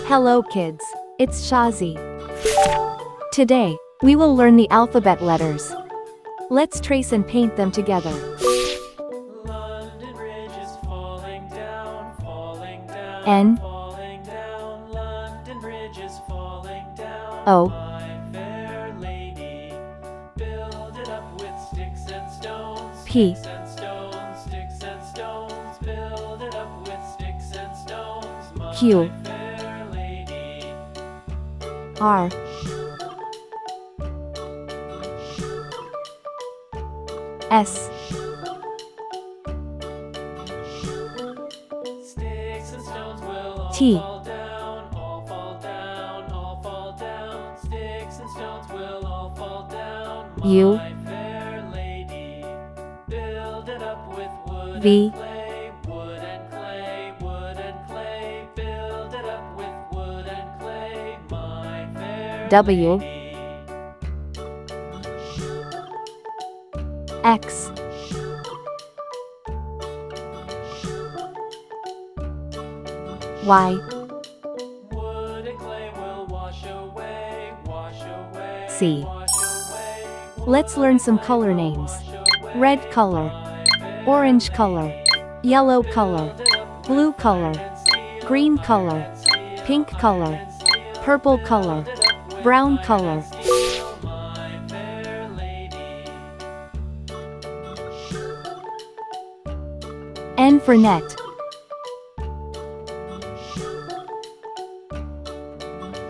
Hello kids, it's Shazi. Today, we will learn the alphabet letters. Let's trace and paint them together. London Bridge is falling down, N, falling down. London Bridge is falling down. O, My fair lady, build it up with sticks and stones. P, Sticks and stones, sticks and stones. Build it up with sticks and stones. My Q, fair lady. R, S, Sticks and stones will all T, fall down, all fall down, all fall down. Sticks and stones will all fall down. U, My fair lady, build it up with wood V, and clay, wood and clay, wood and clay. Build it up with wood and clay. My fair W, lady. X, Y, Wood and clay will wash away, C. wash away. Let's learn some color names. Red color, orange color, yellow color, blue color, green color, pink color, purple color, brown color. My fair lady. N for net.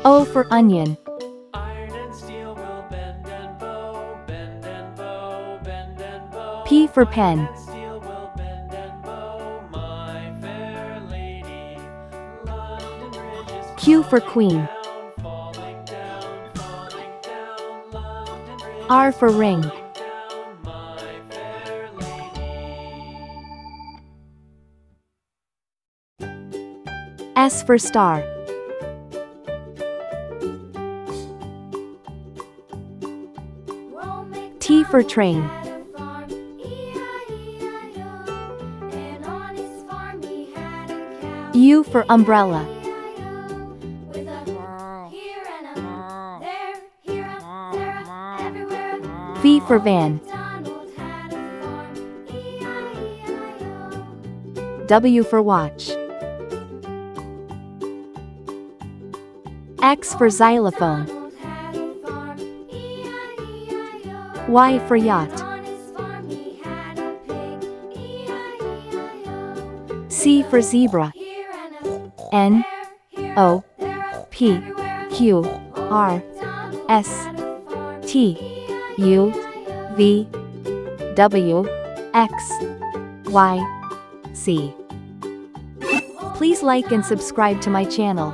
O for onion. Iron and steel will bend and bow, bend and bow, bend and bow. P for pen. Iron and steel will bend and bow. My fair lady. London Bridge is Q for queen. falling down, falling down. London Bridge R for ring. falling down. My fair lady. S for star. T for train. U for umbrella. V for van. W for watch. X for xylophone. Y for yacht. C for zebra. N, O, P, Q, R, S, T, U, V, W, X, Y, Z. Please like and subscribe to my channel.